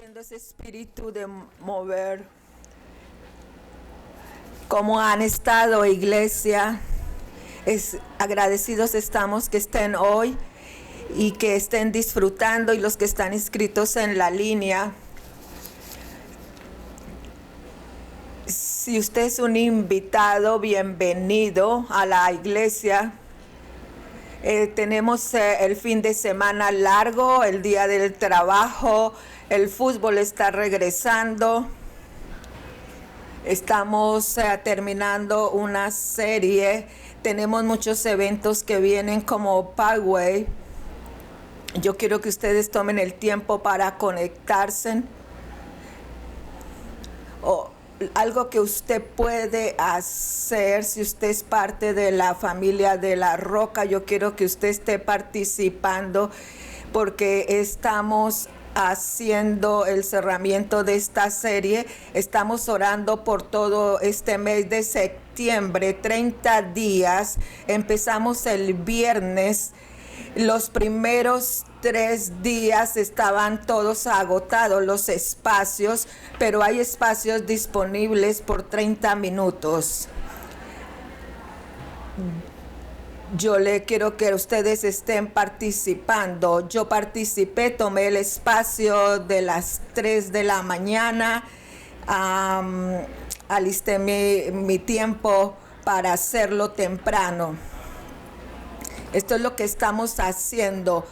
sintiendo ese espíritu de mover. ¿Cómo han estado, iglesia? Agradecidos estamos que estén hoy y que estén disfrutando, y los que están inscritos en la línea. Si usted es un invitado, bienvenido a la iglesia. Tenemos el fin de semana largo, el día del trabajo, el fútbol está regresando. Estamos terminando una serie. Tenemos muchos eventos que vienen como Parkway. Yo quiero que ustedes tomen el tiempo para conectarse. Algo que usted puede hacer si usted es parte de la familia de La Roca, yo quiero que usted esté participando porque estamos haciendo el cerramiento de esta serie. Estamos orando por todo este mes de septiembre, 30 días. Empezamos el viernes. Los primeros 3 días estaban todos agotados los espacios, pero hay espacios disponibles por 30 minutos. Yo le quiero que ustedes estén participando. Yo participé, tomé el espacio de las 3 de la mañana, alisté mi tiempo para hacerlo temprano. Esto es lo que estamos haciendo.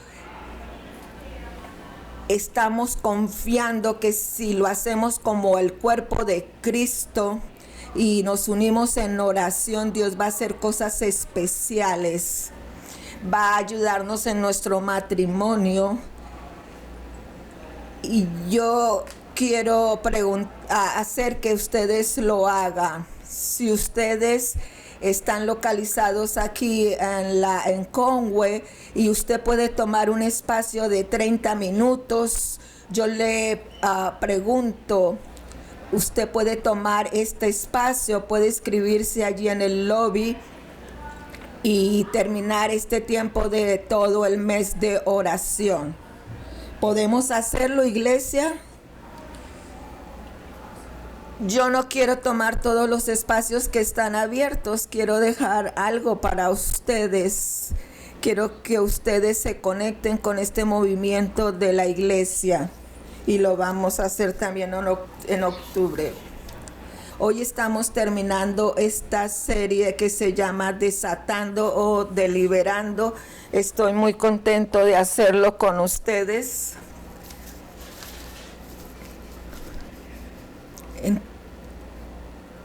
Estamos confiando que si lo hacemos como el cuerpo de Cristo y nos unimos en oración, Dios va a hacer cosas especiales. Va a ayudarnos en nuestro matrimonio. Y yo quiero hacer que ustedes lo hagan. Si ustedes están localizados aquí en Conway y usted puede tomar un espacio de 30 minutos, yo le pregunto, usted puede tomar este espacio, puede inscribirse allí en el lobby y terminar este tiempo de todo el mes de oración. ¿Podemos hacerlo, iglesia? Yo no quiero tomar todos los espacios que están abiertos, quiero dejar algo para ustedes. Quiero que ustedes se conecten con este movimiento de la iglesia y lo vamos a hacer también en octubre. Hoy estamos terminando esta serie que se llama Desatando o Deliberando. Estoy muy contento de hacerlo con ustedes.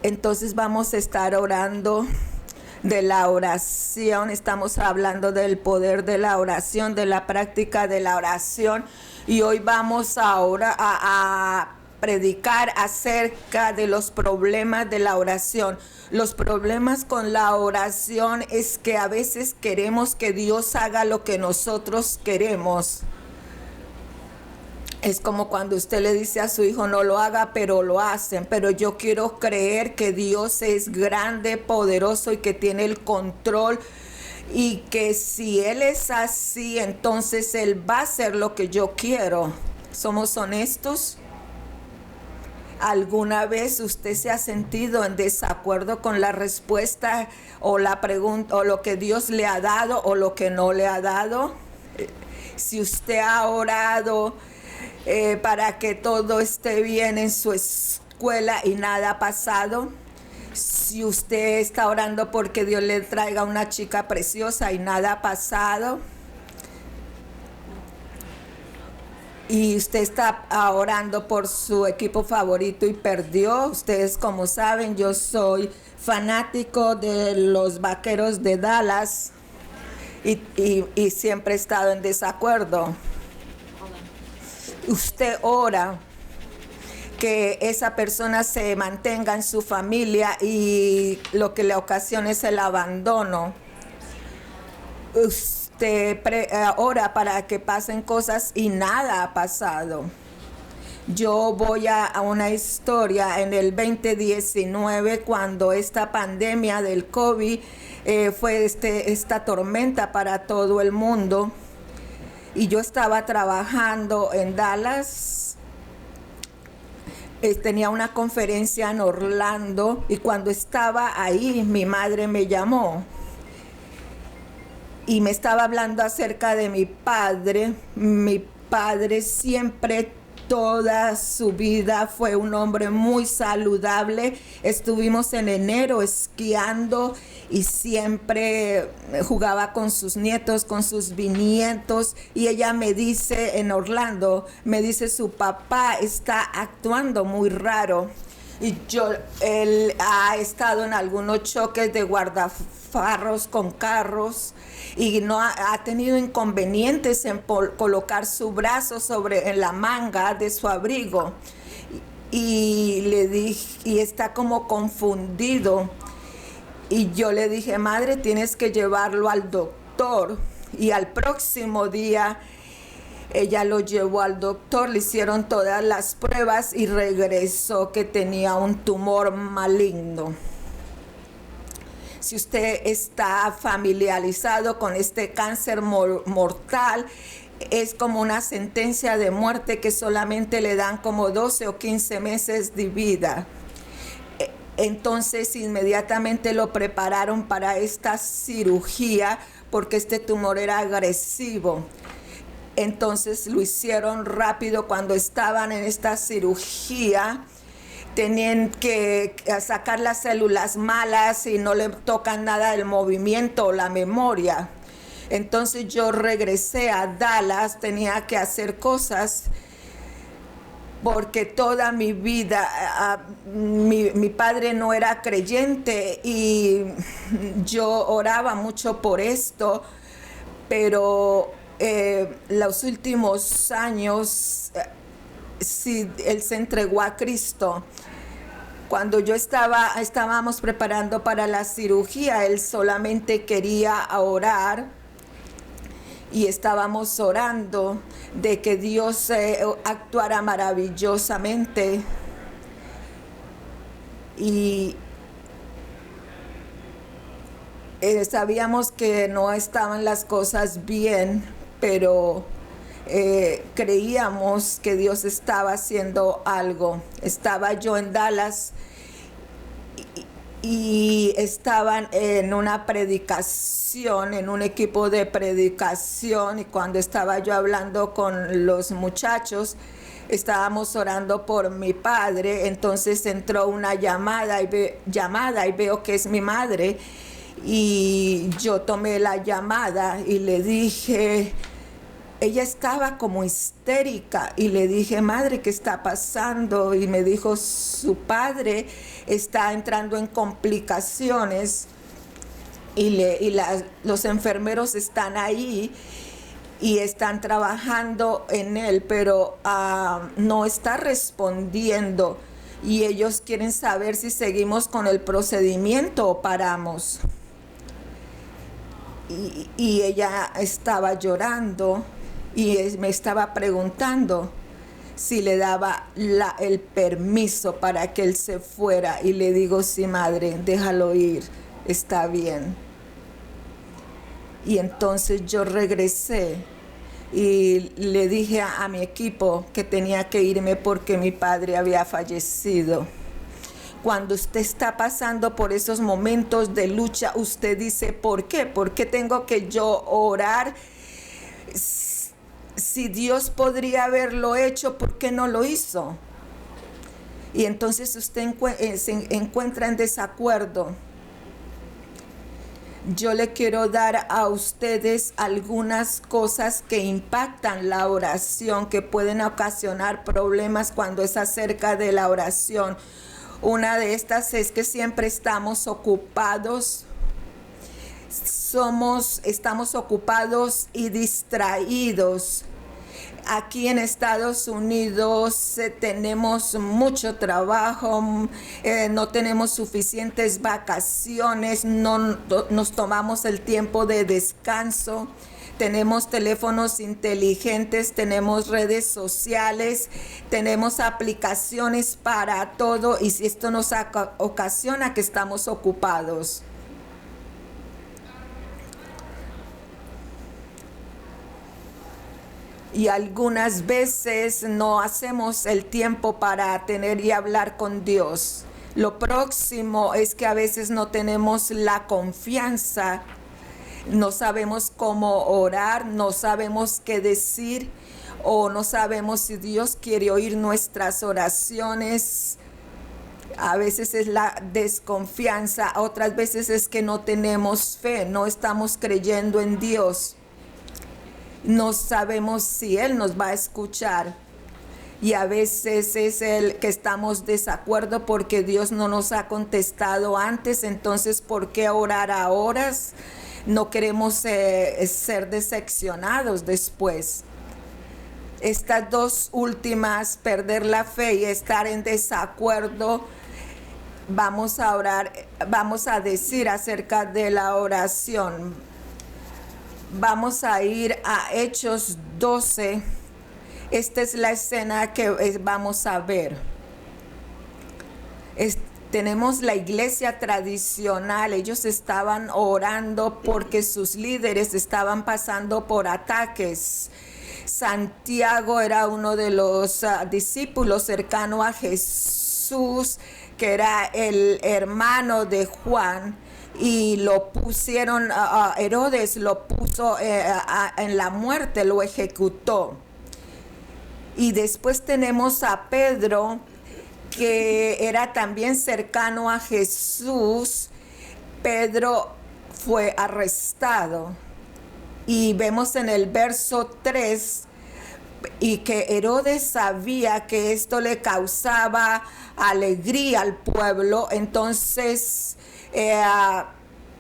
Entonces vamos a estar orando de la oración. Estamos hablando del poder de la oración, de la práctica de la oración. Y hoy vamos ahora a predicar acerca de los problemas de la oración. Los problemas con la oración es que a veces queremos que Dios haga lo que nosotros queremos. Es como cuando usted le dice a su hijo no lo haga, pero lo hacen. Pero yo quiero creer que Dios es grande, poderoso y que tiene el control. Y que si Él es así, entonces Él va a hacer lo que yo quiero. ¿Somos honestos? ¿Alguna vez usted se ha sentido en desacuerdo con la respuesta o la pregunta o lo que Dios le ha dado o lo que no le ha dado? Si usted ha orado para que todo esté bien en su escuela y nada ha pasado, si usted está orando porque Dios le traiga una chica preciosa y nada ha pasado, y usted está orando por su equipo favorito y perdió. Ustedes como saben, yo soy fanático de los Vaqueros de Dallas y siempre he estado en desacuerdo. Usted ora que esa persona se mantenga en su familia y lo que le ocasiona es el abandono. Usted ora para que pasen cosas y nada ha pasado. Yo voy a una historia en el 2019 cuando esta pandemia del COVID fue esta tormenta para todo el mundo. Y yo estaba trabajando en Dallas tenía una conferencia en Orlando y cuando estaba ahí mi madre me llamó y me estaba hablando acerca de mi padre. Mi padre siempre, toda su vida, fue un hombre muy saludable. Estuvimos en enero esquiando y siempre jugaba con sus nietos, con sus bisnietos. Y ella me dice en Orlando, me dice, su papá está actuando muy raro. Y él ha estado en algunos choques de guardafarros con carros y no ha tenido inconvenientes en colocar su brazo en la manga de su abrigo. Y le dije, y está como confundido. Y yo le dije, madre, tienes que llevarlo al doctor. Y al próximo día ella lo llevó al doctor, le hicieron todas las pruebas y regresó que tenía un tumor maligno. Si usted está familiarizado con este cáncer mortal, es como una sentencia de muerte que solamente le dan como 12 o 15 meses de vida. Entonces inmediatamente lo prepararon para esta cirugía porque este tumor era agresivo. Entonces lo hicieron rápido. Cuando estaban en esta cirugía, tenían que sacar las células malas y no le tocan nada del movimiento o la memoria. Entonces yo regresé a Dallas, tenía que hacer cosas porque toda mi vida mi padre no era creyente y yo oraba mucho por esto, pero los últimos años sí, él se entregó a Cristo. Cuando estábamos preparando para la cirugía, él solamente quería orar y estábamos orando de que Dios actuara maravillosamente. Y sabíamos que no estaban las cosas bien, pero creíamos que Dios estaba haciendo algo. Estaba yo en Dallas y estaban en una predicación, en un equipo de predicación, y cuando estaba yo hablando con los muchachos, estábamos orando por mi padre. Entonces entró una llamada y veo que es mi madre, y yo tomé la llamada y le dije, ella estaba como histérica, y le dije, madre, ¿qué está pasando? Y me dijo, su padre está entrando en complicaciones y los enfermeros están ahí y están trabajando en él, pero no está respondiendo, y ellos quieren saber si seguimos con el procedimiento o paramos. Y ella estaba llorando y me estaba preguntando si le daba el permiso para que él se fuera, y le digo, sí, madre, déjalo ir, está bien. Y entonces yo regresé y le dije a mi equipo que tenía que irme porque mi padre había fallecido. Cuando usted está pasando por esos momentos de lucha, usted dice, ¿por qué? ¿Por qué tengo que yo orar? Si Dios podría haberlo hecho, ¿por qué no lo hizo? Y entonces usted se encuentra en desacuerdo. Yo le quiero dar a ustedes algunas cosas que impactan la oración, que pueden ocasionar problemas cuando es acerca de la oración. Una de estas es que siempre estamos ocupados. Estamos ocupados y distraídos. Aquí en Estados Unidos tenemos mucho trabajo, no tenemos suficientes vacaciones, no nos tomamos el tiempo de descanso. Tenemos teléfonos inteligentes, tenemos redes sociales, tenemos aplicaciones para todo, y si esto nos ocasiona que estamos ocupados. Y algunas veces no hacemos el tiempo para tener y hablar con Dios. Lo próximo es que a veces no tenemos la confianza, no sabemos cómo orar, no sabemos qué decir o no sabemos si Dios quiere oír nuestras oraciones. A veces es la desconfianza, otras veces es que no tenemos fe, no estamos creyendo en Dios. No sabemos si Él nos va a escuchar. Y a veces es el que estamos desacuerdo porque Dios no nos ha contestado antes. Entonces, ¿por qué orar ahora? No queremos ser decepcionados después. Estas dos últimas, perder la fe y estar en desacuerdo, vamos a orar, vamos a decir acerca de la oración. Vamos a ir a Hechos 12. Esta es la escena que vamos a ver. Tenemos la iglesia tradicional. Ellos estaban orando porque sus líderes estaban pasando por ataques. Santiago era uno de los discípulos cercano a Jesús, que era el hermano de Juan. Y lo pusieron, Herodes lo puso en la muerte, lo ejecutó. Y después tenemos a Pedro, que era también cercano a Jesús. Pedro fue arrestado. Y vemos en el verso 3 y que Herodes sabía que esto le causaba alegría al pueblo, entonces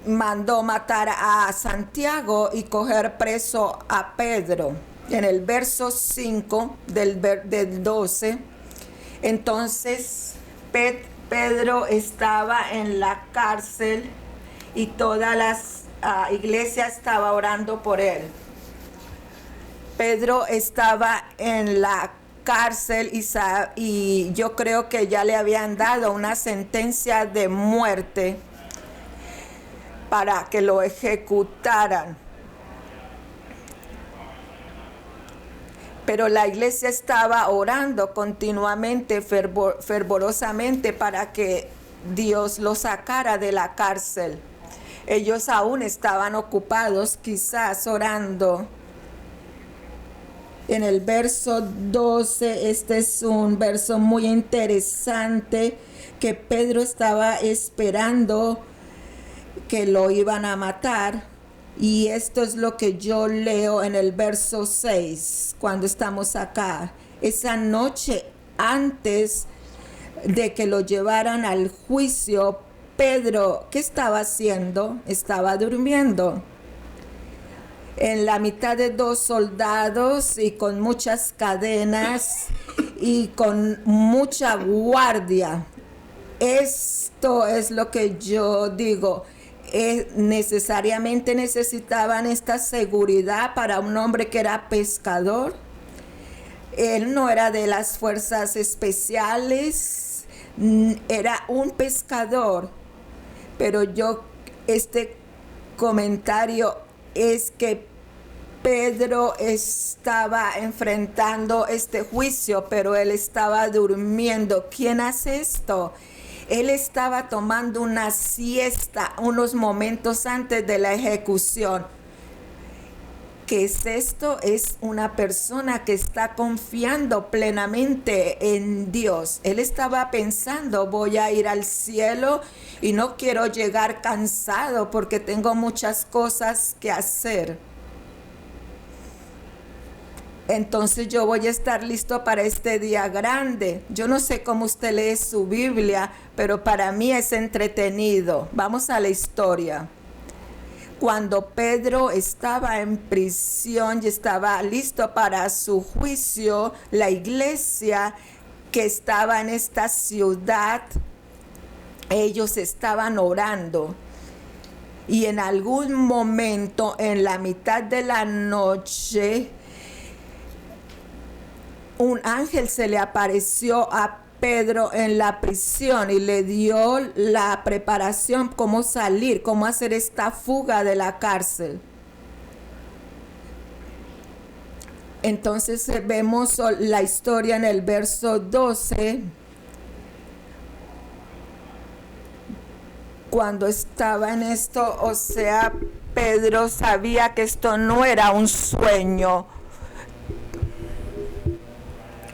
mandó matar a Santiago y coger preso a Pedro. En el verso 5 del 12, entonces Pedro estaba en la cárcel y toda la iglesia estaba orando por él. Pedro estaba en la cárcel y yo creo que ya le habían dado una sentencia de muerte para que lo ejecutaran. Pero la iglesia estaba orando continuamente, fervorosamente, para que Dios lo sacara de la cárcel. Ellos aún estaban ocupados, quizás orando. En el verso 12, este es un verso muy interesante, que Pedro estaba esperando que lo iban a matar. Y esto es lo que yo leo en el verso 6, cuando estamos acá. Esa noche, antes de que lo llevaran al juicio, Pedro, ¿qué estaba haciendo? Estaba durmiendo. En la mitad de dos soldados y con muchas cadenas y con mucha guardia. Esto es lo que yo digo. Necesariamente necesitaban esta seguridad para un hombre que era pescador. Él no era de las fuerzas especiales, era un pescador. Pero este comentario es que Pedro estaba enfrentando este juicio, pero él estaba durmiendo. ¿Quién hace esto? Él estaba tomando una siesta unos momentos antes de la ejecución. ¿Qué es esto? Es una persona que está confiando plenamente en Dios. Él estaba pensando, voy a ir al cielo y no quiero llegar cansado porque tengo muchas cosas que hacer. Entonces yo voy a estar listo para este día grande. Yo no sé cómo usted lee su Biblia, pero para mí es entretenido. Vamos a la historia. Cuando Pedro estaba en prisión y estaba listo para su juicio, la iglesia que estaba en esta ciudad, ellos estaban orando. Y en algún momento, en la mitad de la noche, un ángel se le apareció a Pedro en la prisión y le dio la preparación, cómo salir, cómo hacer esta fuga de la cárcel. Entonces vemos la historia en el verso 12. Cuando estaba en esto, o sea, Pedro sabía que esto no era un sueño.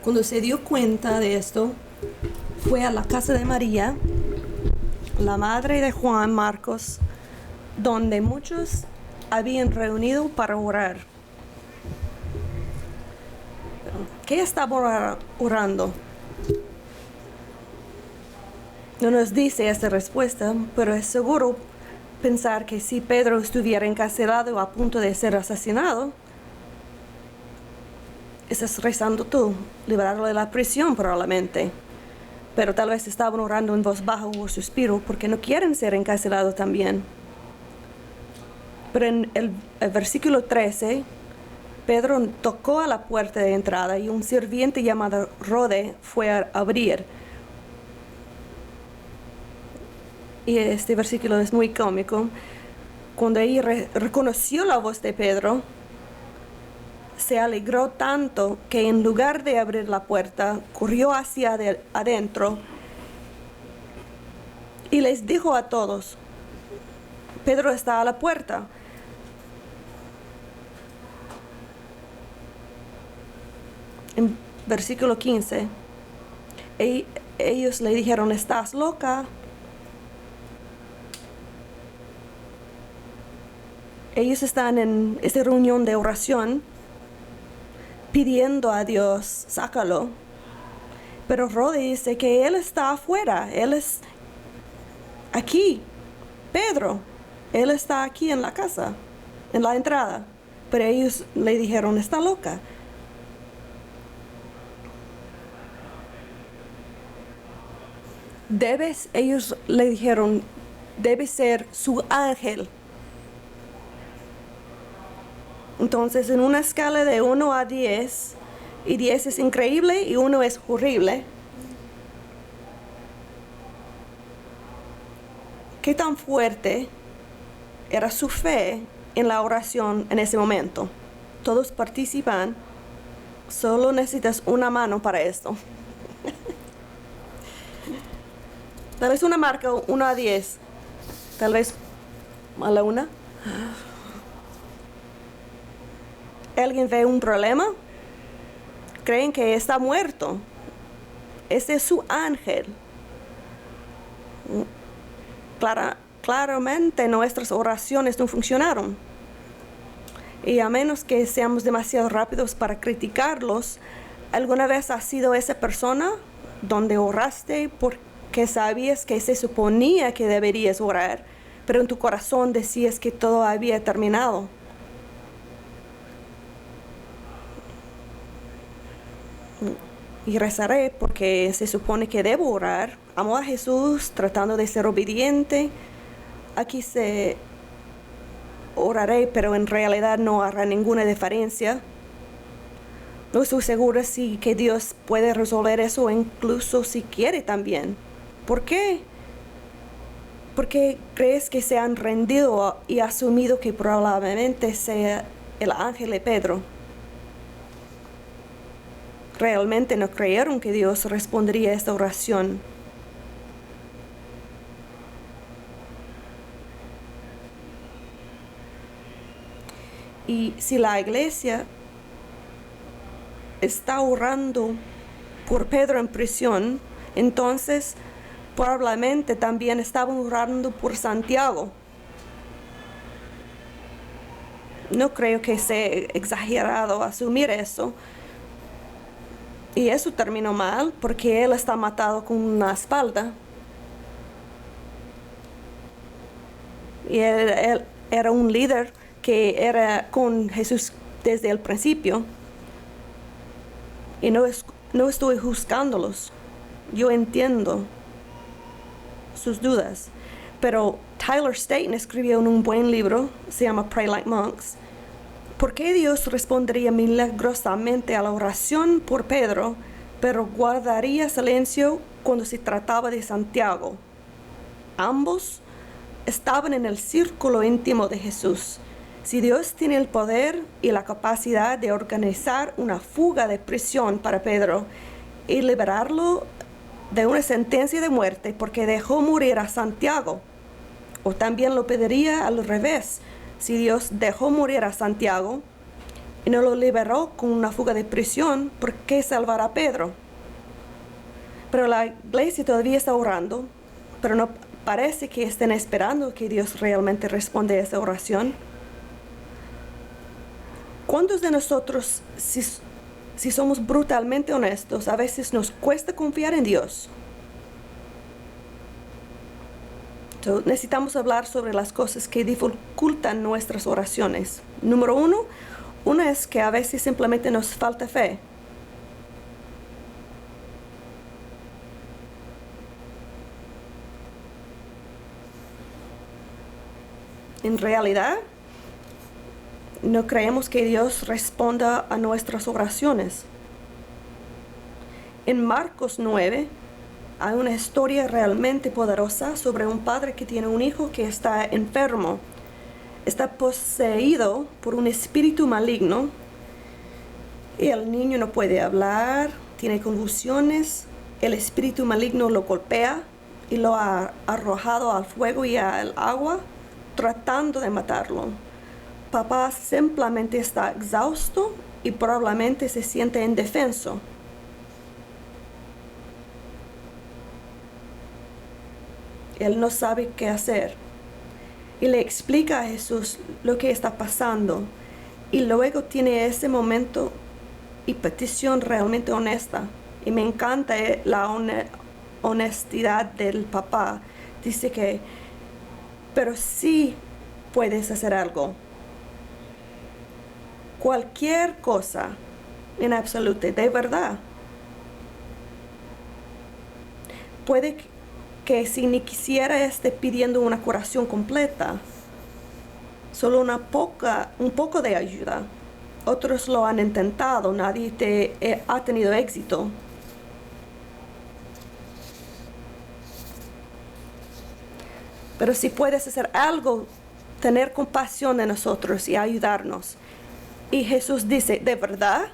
Cuando se dio cuenta de esto, fue a la casa de María, la madre de Juan Marcos, donde muchos habían reunido para orar. ¿Qué estaba orando? No nos dice esta respuesta, pero es seguro pensar que si Pedro estuviera encarcelado a punto de ser asesinado, estás rezando tú, liberarlo de la prisión probablemente. Pero tal vez estaban orando en voz baja o suspiro porque no quieren ser encarcelados también. Pero en el versículo 13, Pedro tocó a la puerta de entrada y un sirviente llamado Rode fue a abrir. Y este versículo es muy cómico. Cuando ella reconoció la voz de Pedro, se alegró tanto que en lugar de abrir la puerta, corrió hacia adentro y les dijo a todos: Pedro está a la puerta. En versículo 15, ellos le dijeron: ¿estás loca? Ellos están en esa reunión de oración pidiendo a Dios, sácalo. Pero Rode dice que él está afuera, él es aquí. Pedro, él está aquí en la casa, en la entrada. Pero ellos le dijeron: está loca. Ellos le dijeron: debe ser su ángel. Entonces, en una escala de 1 a 10, y 10 es increíble y 1 es horrible, ¿qué tan fuerte era su fe en la oración en ese momento? Todos participan, solo necesitas una mano para esto. Tal vez una marca 1 a 10, tal vez a la 1. ¿Alguien ve un problema? Creen que está muerto. Ese es su ángel. Claramente nuestras oraciones no funcionaron. Y a menos que seamos demasiado rápidos para criticarlos, ¿alguna vez has sido esa persona donde oraste porque sabías que se suponía que deberías orar, pero en tu corazón decías que todo había terminado? Y rezaré porque se supone que debo orar. Amo a Jesús tratando de ser obediente. Aquí oraré, pero en realidad no hará ninguna diferencia. No estoy segura si que Dios puede resolver eso, incluso si quiere también. ¿Por qué? Porque crees que se han rendido y asumido que probablemente sea el ángel de Pedro. Realmente no creyeron que Dios respondería a esta oración. Y si la iglesia está orando por Pedro en prisión, entonces probablemente también estaban orando por Santiago. No creo que sea exagerado asumir eso. Y eso terminó mal porque él está matado con una espada. Y él era un líder que era con Jesús desde el principio. Y no estoy juzgándolos. Yo entiendo sus dudas. Pero Tyler Staton escribió en un buen libro, se llama Pray Like Monks. ¿Por qué Dios respondería milagrosamente a la oración por Pedro, pero guardaría silencio cuando se trataba de Santiago? Ambos estaban en el círculo íntimo de Jesús. Si Dios tiene el poder y la capacidad de organizar una fuga de prisión para Pedro y liberarlo de una sentencia de muerte porque dejó morir a Santiago, o también lo pediría al revés, si Dios dejó morir a Santiago y no lo liberó con una fuga de prisión, ¿por qué salvar a Pedro? Pero la iglesia todavía está orando, pero no parece que estén esperando que Dios realmente responda a esa oración. ¿Cuántos de nosotros, si somos brutalmente honestos, a veces nos cuesta confiar en Dios? Entonces, necesitamos hablar sobre las cosas que dificultan nuestras oraciones. Número uno, una es que a veces simplemente nos falta fe. En realidad, no creemos que Dios responda a nuestras oraciones. En Marcos 9 hay una historia realmente poderosa sobre un padre que tiene un hijo que está enfermo. Está poseído por un espíritu maligno y el niño no puede hablar, tiene convulsiones. El espíritu maligno lo golpea y lo ha arrojado al fuego y al agua, tratando de matarlo. Papá simplemente está exhausto y probablemente se siente indefenso. Él no sabe qué hacer. Y le explica a Jesús lo que está pasando. Y luego tiene ese momento y petición realmente honesta. Y me encanta la honestidad del papá. Dice que, pero sí puedes hacer algo. Cualquier cosa, en absoluto, de verdad. Puede que si ni quisiera esté pidiendo una curación completa, solo un poco de ayuda. Otros lo han intentado, nadie ha tenido éxito. Pero si puedes hacer algo, tener compasión de nosotros y ayudarnos. Y Jesús dice, ¿de verdad?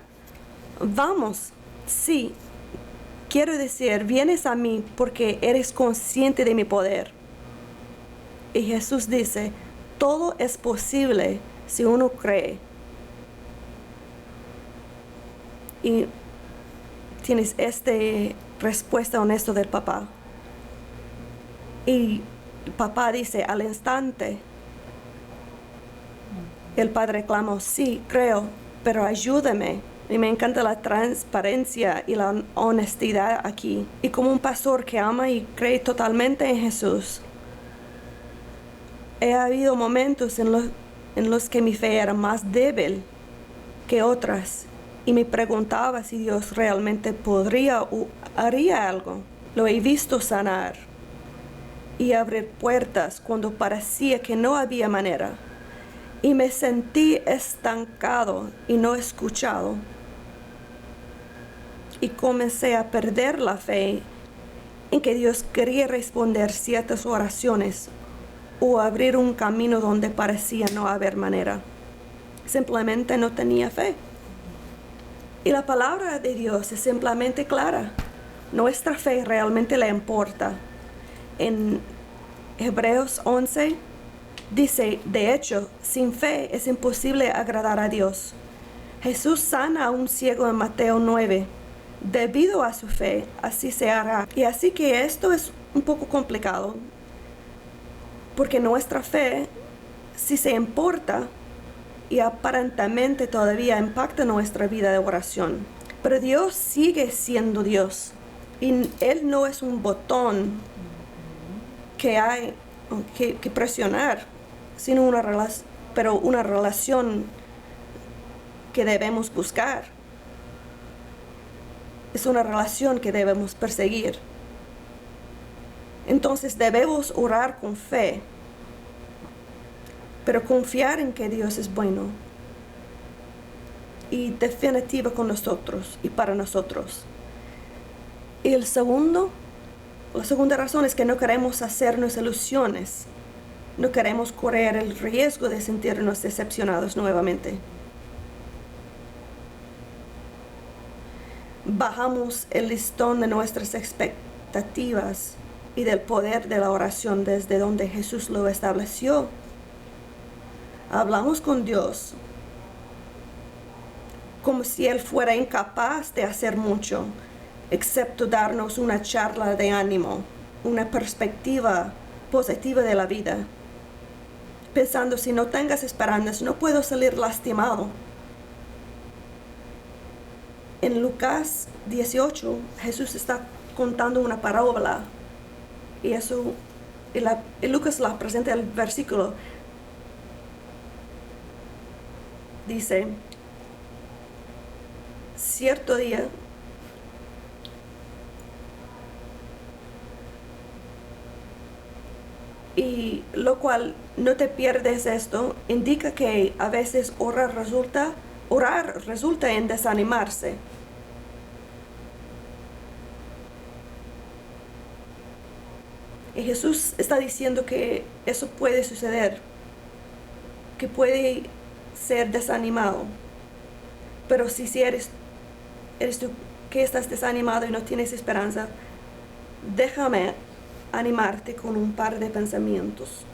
Vamos, sí. Quiero decir, vienes a mí porque eres consciente de mi poder. Y Jesús dice, todo es posible si uno cree. Y tienes esta respuesta honesta del papá. Y el papá dice, al instante, el padre clamó, sí, creo, pero ayúdame. Y me encanta la transparencia y la honestidad aquí. Y como un pastor que ama y cree totalmente en Jesús, he habido momentos en los que mi fe era más débil que otras. Y me preguntaba si Dios realmente podría o haría algo. Lo he visto sanar y abrir puertas cuando parecía que no había manera. Y me sentí estancado y no escuchado. Y comencé a perder la fe en que Dios quería responder ciertas oraciones o abrir un camino donde parecía no haber manera. Simplemente no tenía fe. Y la palabra de Dios es simplemente clara. Nuestra fe realmente le importa. En Hebreos 11 dice, de hecho, sin fe es imposible agradar a Dios. Jesús sana a un ciego en Mateo 9. Debido a su fe, así se hará. Y así que esto es un poco complicado, porque nuestra fe, si se importa, y aparentemente todavía impacta nuestra vida de oración. Pero Dios sigue siendo Dios. Y Él no es un botón que hay que presionar, sino una relación que debemos buscar. Es una relación que debemos perseguir. Entonces debemos orar con fe, pero confiar en que Dios es bueno y definitivo con nosotros y para nosotros. Y la segunda razón es que no queremos hacernos ilusiones. No queremos correr el riesgo de sentirnos decepcionados nuevamente. Bajamos el listón de nuestras expectativas y del poder de la oración desde donde Jesús lo estableció. Hablamos con Dios como si Él fuera incapaz de hacer mucho, excepto darnos una charla de ánimo, una perspectiva positiva de la vida. Pensando, si no tengas esperanzas, no puedo salir lastimado. En Lucas 18, Jesús está contando una parábola y Lucas la presenta el versículo. Dice, cierto día, y lo cual no te pierdes esto, indica que a veces orar resulta en desanimarse. Y Jesús está diciendo que eso puede suceder, que puede ser desanimado. Pero si eres tú que estás desanimado y no tienes esperanza, déjame animarte con un par de pensamientos.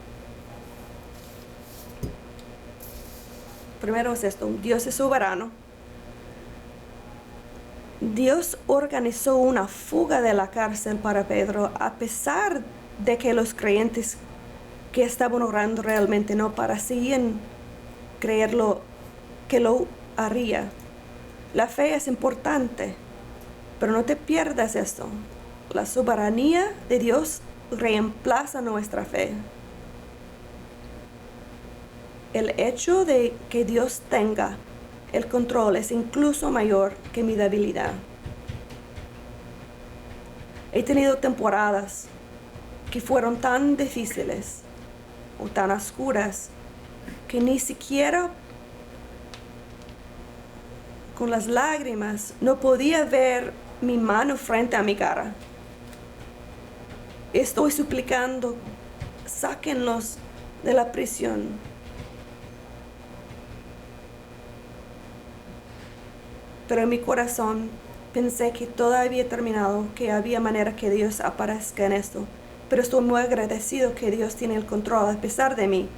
Primero es esto: Dios es soberano. Dios organizó una fuga de la cárcel para Pedro, a pesar de que los creyentes que estaban orando realmente no parecían creerlo, que lo haría. La fe es importante, pero no te pierdas esto. La soberanía de Dios reemplaza nuestra fe. El hecho de que Dios tenga el control es incluso mayor que mi debilidad. He tenido temporadas que fueron tan difíciles o tan oscuras que ni siquiera con las lágrimas no podía ver mi mano frente a mi cara. Estoy suplicando, sáquenlos de la prisión. Pero en mi corazón pensé que todo había terminado, que había manera que Dios aparezca en esto. Pero estoy muy agradecido que Dios tiene el control a pesar de mí.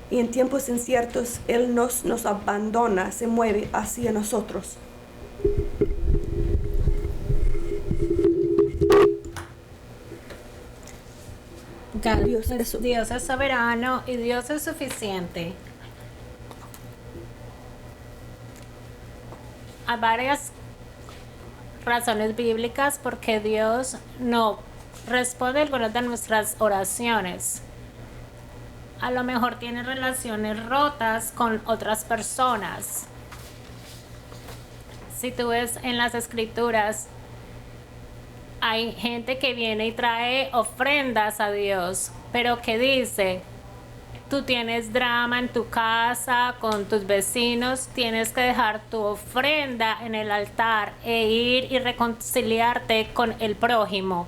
Y en tiempos inciertos, Él nos abandona, se mueve hacia nosotros. Dios es soberano y Dios es suficiente. Hay varias razones bíblicas porque Dios no responde algunas de nuestras oraciones. A lo mejor tiene relaciones rotas con otras personas. Si tú ves en las escrituras, hay gente que viene y trae ofrendas a Dios, pero que dice, tú tienes drama en tu casa, con tus vecinos, tienes que dejar tu ofrenda en el altar e ir y reconciliarte con el prójimo.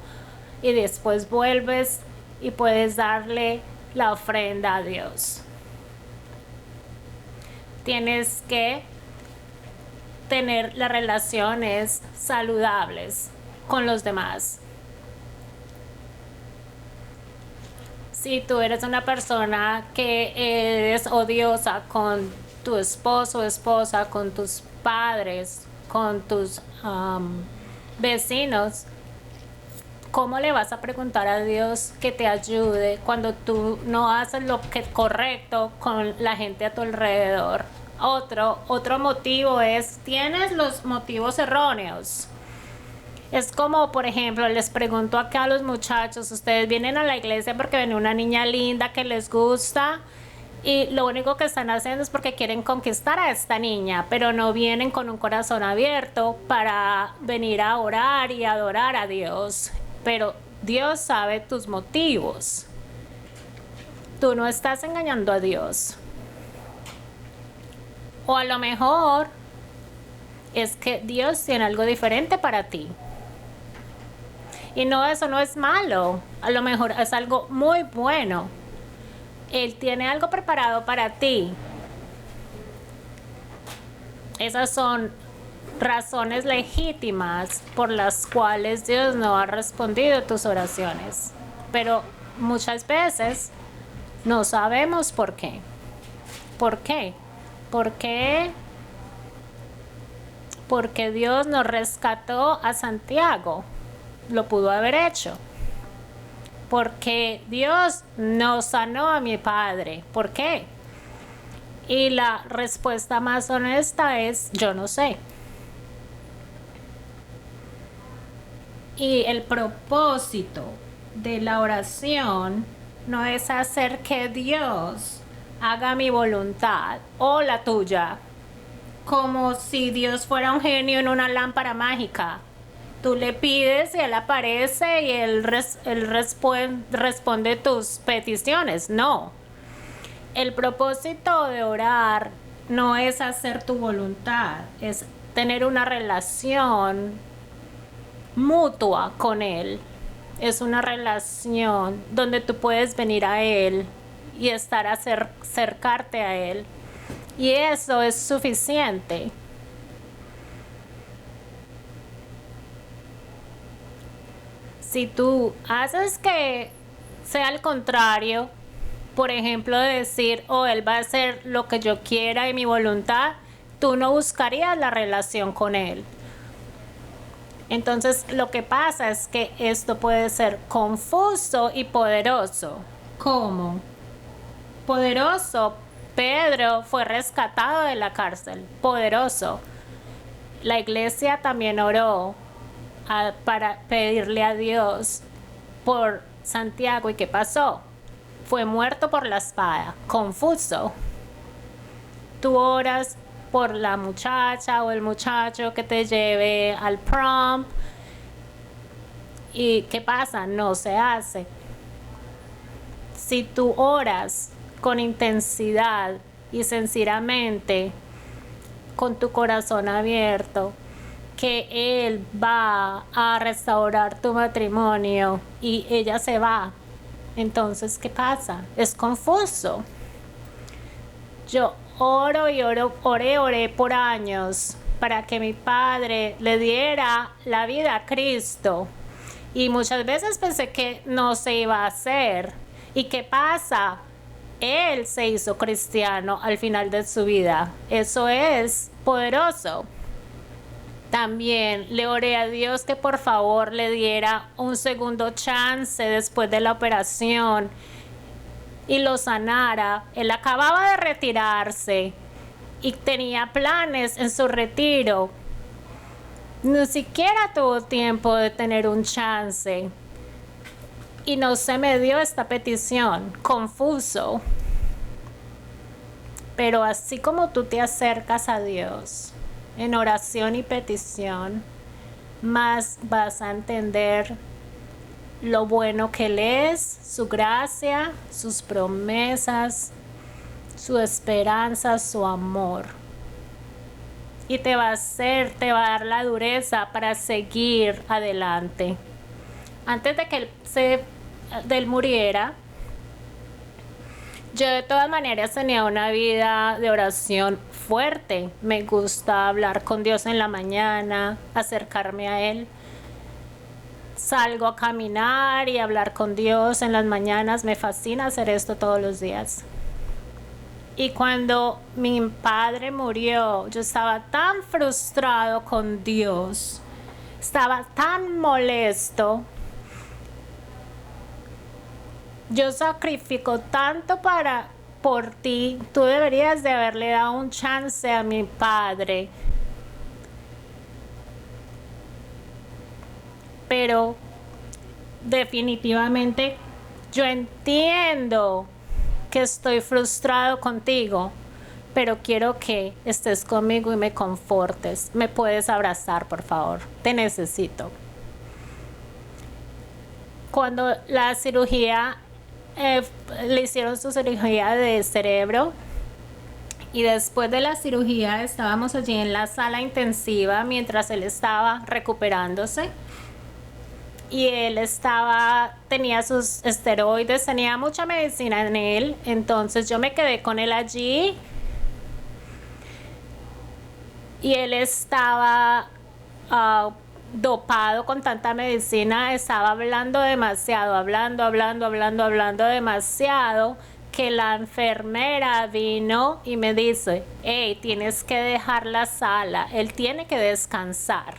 Y después vuelves y puedes darle la ofrenda a Dios. Tienes que tener las relaciones saludables con los demás. Si tú eres una persona que eres odiosa con tu esposo o esposa, con tus padres, con tus vecinos, ¿cómo le vas a preguntar a Dios que te ayude cuando tú no haces lo que es correcto con la gente a tu alrededor? Otro motivo es, tienes los motivos erróneos. Es como, por ejemplo, les pregunto acá a los muchachos, ustedes vienen a la iglesia porque ven una niña linda que les gusta y lo único que están haciendo es porque quieren conquistar a esta niña, pero no vienen con un corazón abierto para venir a orar y adorar a Dios. Pero Dios sabe tus motivos. Tú no estás engañando a Dios. O a lo mejor es que Dios tiene algo diferente para ti. Y no, eso no es malo. A lo mejor es algo muy bueno. Él tiene algo preparado para ti. Esas son razones legítimas por las cuales Dios no ha respondido tus oraciones. Pero muchas veces no sabemos por qué. ¿Por qué? ¿Por qué? Porque Dios nos rescató a Santiago. Lo pudo haber hecho. Porque Dios no sanó a mi padre. ¿Por qué? Y la respuesta más honesta es: yo no sé. Y el propósito de la oración no es hacer que Dios haga mi voluntad o la tuya, como si Dios fuera un genio en una lámpara mágica. Tú le pides y Él aparece y Él responde tus peticiones. No. El propósito de orar no es hacer tu voluntad, es tener una relación mutua con Él. Es una relación donde tú puedes venir a Él y acercarte a Él. Y eso es suficiente. Si tú haces que sea al contrario, por ejemplo, decir: Él va a hacer lo que yo quiera y mi voluntad, tú no buscarías la relación con Él. Entonces, lo que pasa es que esto puede ser confuso y poderoso. ¿Cómo? Poderoso. Pedro fue rescatado de la cárcel. Poderoso. La iglesia también oró para pedirle a Dios por Santiago. ¿Y qué pasó? Fue muerto por la espada. Confuso. Tú oras por la muchacha o el muchacho que te lleve al prom. ¿Y qué pasa? No se hace. Si tú oras con intensidad y sinceramente, con tu corazón abierto, que Él va a restaurar tu matrimonio y ella se va, entonces ¿qué pasa? Es confuso. Yo oré por años para que mi padre le diera la vida a Cristo, y muchas veces pensé que no se iba a hacer. ¿Y qué pasa? Él se hizo cristiano al final de su vida. Eso es poderoso. También le oré a Dios que por favor le diera un segundo chance después de la operación y lo sanara. Él acababa de retirarse y tenía planes en su retiro. Ni siquiera tuvo tiempo de tener un chance. Y no se me dio esta petición. Confuso. Pero así como tú te acercas a Dios en oración y petición, más vas a entender lo bueno que Él es, su gracia, sus promesas, su esperanza, su amor. Y te va a dar la dureza para seguir adelante. Antes de que él muriera, yo de todas maneras tenía una vida de oración fuerte. Me gusta hablar con Dios en la mañana, acercarme a Él. Salgo a caminar y hablar con Dios en las mañanas. Me fascina hacer esto todos los días. Y cuando mi padre murió, yo estaba tan frustrado con Dios. Estaba tan molesto. Yo sacrifico tanto por ti. Tú deberías de haberle dado un chance a mi padre. Pero definitivamente yo entiendo que estoy frustrado contigo, pero quiero que estés conmigo y me confortes. ¿Me puedes abrazar, por favor? Te necesito. Cuando la cirugía, le hicieron su cirugía de cerebro, y después de la cirugía estábamos allí en la sala intensiva mientras él estaba recuperándose. y él tenía sus esteroides, tenía mucha medicina en él, entonces yo me quedé con él allí y él estaba dopado con tanta medicina, estaba hablando demasiado, hablando demasiado, que la enfermera vino y me dice, hey, tienes que dejar la sala, él tiene que descansar.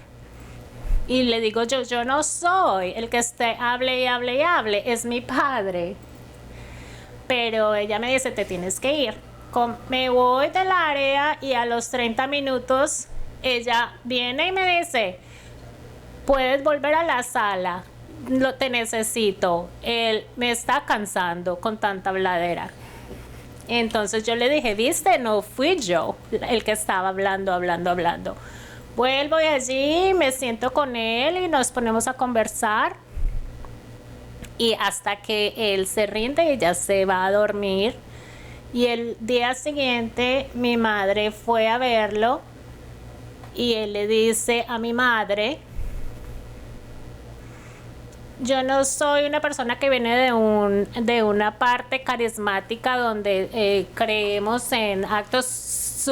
Y le digo yo no soy el que hable y hable y hable, es mi padre. Pero ella me dice, te tienes que ir. Me voy del área y a los 30 minutos ella viene y me dice, puedes volver a la sala, te necesito, él me está cansando con tanta habladera. Entonces yo le dije, viste, no fui yo el que estaba hablando. Vuelvo allí, me siento con él y nos ponemos a conversar. Y hasta que él se rinde y ya se va a dormir. Y el día siguiente mi madre fue a verlo y él le dice a mi madre, yo no soy una persona que viene de una parte carismática donde creemos en actos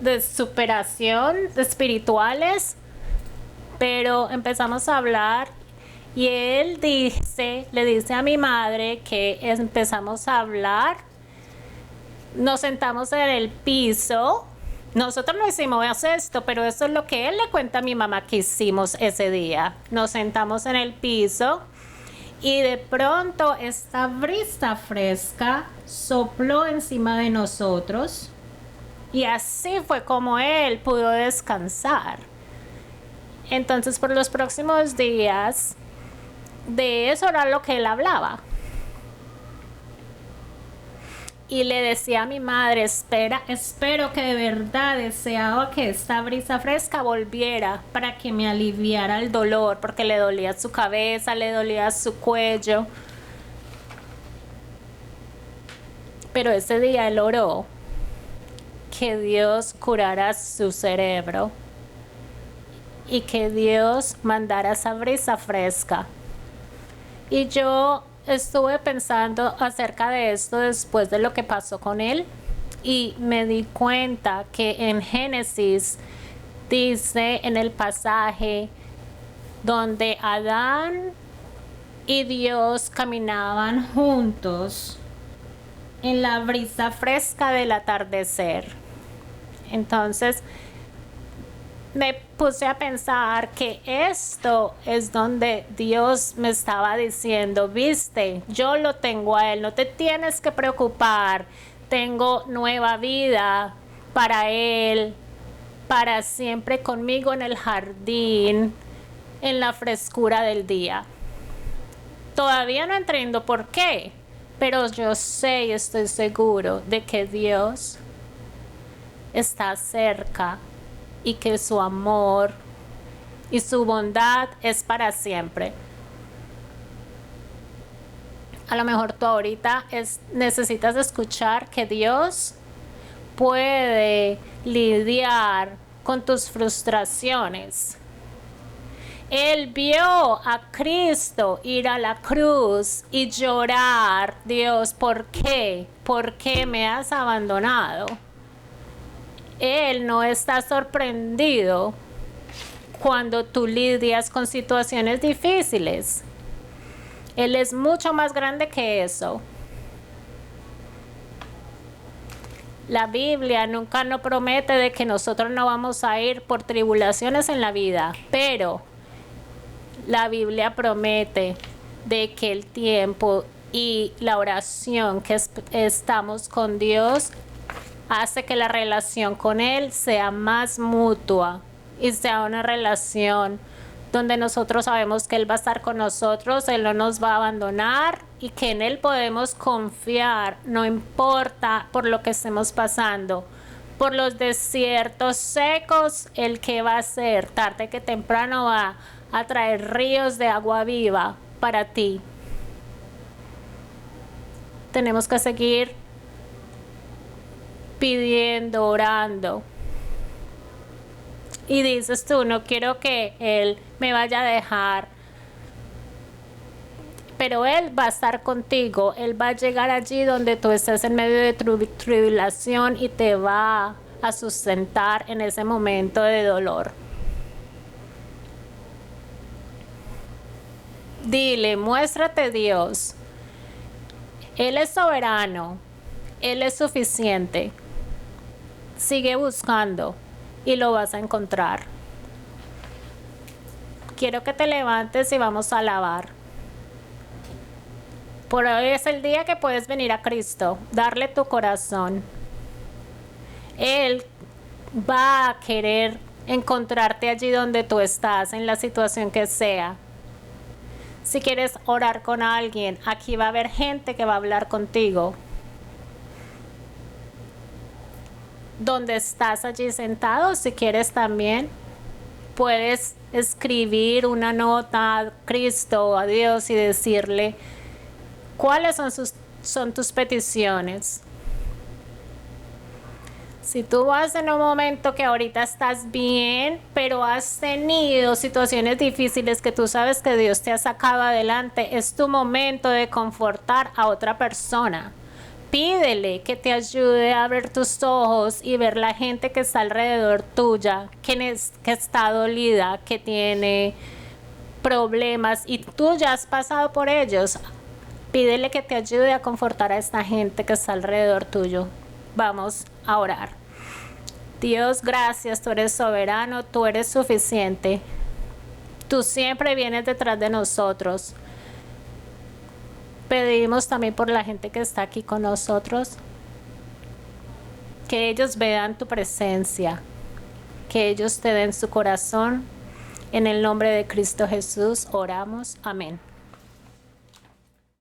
de superación espirituales, pero empezamos a hablar y él le dice a mi madre que empezamos a hablar, nos sentamos en el piso. Nosotros no hicimos esto, pero eso es lo que él le cuenta a mi mamá que hicimos ese día. Nos sentamos en el piso y de pronto esta brisa fresca sopló encima de nosotros y así fue como él pudo descansar. Entonces por los próximos días de eso era lo que él hablaba. Y le decía a mi madre, espero que de verdad deseaba que esta brisa fresca volviera para que me aliviara el dolor, porque le dolía su cabeza, le dolía su cuello. Pero ese día él oró que Dios curara su cerebro y que Dios mandara esa brisa fresca. Y yo estuve pensando acerca de esto después de lo que pasó con él y me di cuenta que en Génesis dice en el pasaje donde Adán y Dios caminaban juntos en la brisa fresca del atardecer. Entonces me puse a pensar que esto es donde Dios me estaba diciendo, viste, yo lo tengo a él, no te tienes que preocupar, tengo nueva vida para él, para siempre conmigo en el jardín, en la frescura del día. Todavía no entiendo por qué, pero yo sé y estoy seguro de que Dios está cerca y que su amor y su bondad es para siempre. A lo mejor tú ahorita necesitas escuchar que Dios puede lidiar con tus frustraciones. Él vio a Cristo ir a la cruz y llorar, Dios, ¿por qué? ¿Por qué me has abandonado? Él no está sorprendido cuando tú lidias con situaciones difíciles. Él es mucho más grande que eso. La Biblia nunca nos promete de que nosotros no vamos a ir por tribulaciones en la vida, pero la Biblia promete de que el tiempo y la oración que estamos con Dios hace que la relación con Él sea más mutua y sea una relación donde nosotros sabemos que Él va a estar con nosotros, Él no nos va a abandonar y que en Él podemos confiar, no importa por lo que estemos pasando. Por los desiertos secos, ¿el que va a hacer? Tarde que temprano va a traer ríos de agua viva para ti. Tenemos que seguir pidiendo, orando y dices tú, no quiero que Él me vaya a dejar, pero Él va a estar contigo, Él va a llegar allí donde tú estás en medio de tribulación y te va a sustentar en ese momento de dolor. Dile, muéstrate Dios. Él es soberano, Él es suficiente. Sigue buscando y lo vas a encontrar. Quiero que te levantes y vamos a alabar. Por hoy es el día que puedes venir a Cristo, darle tu corazón. Él va a querer encontrarte allí donde tú estás, en la situación que sea. Si quieres orar con alguien, aquí va a haber gente que va a hablar contigo. Donde estás allí sentado, si quieres también, puedes escribir una nota a Cristo o a Dios y decirle cuáles son tus peticiones. Si tú vas en un momento que ahorita estás bien, pero has tenido situaciones difíciles que tú sabes que Dios te ha sacado adelante, es tu momento de confortar a otra persona. Pídele que te ayude a ver tus ojos y ver la gente que está alrededor tuya, que está dolida, que tiene problemas y tú ya has pasado por ellos. Pídele que te ayude a confortar a esta gente que está alrededor tuyo. Vamos a orar. Dios, gracias, tú eres soberano, tú eres suficiente. Tú siempre vienes detrás de nosotros. Pedimos también por la gente que está aquí con nosotros, que ellos vean tu presencia, que ellos te den su corazón. En el nombre de Cristo Jesús oramos. Amén.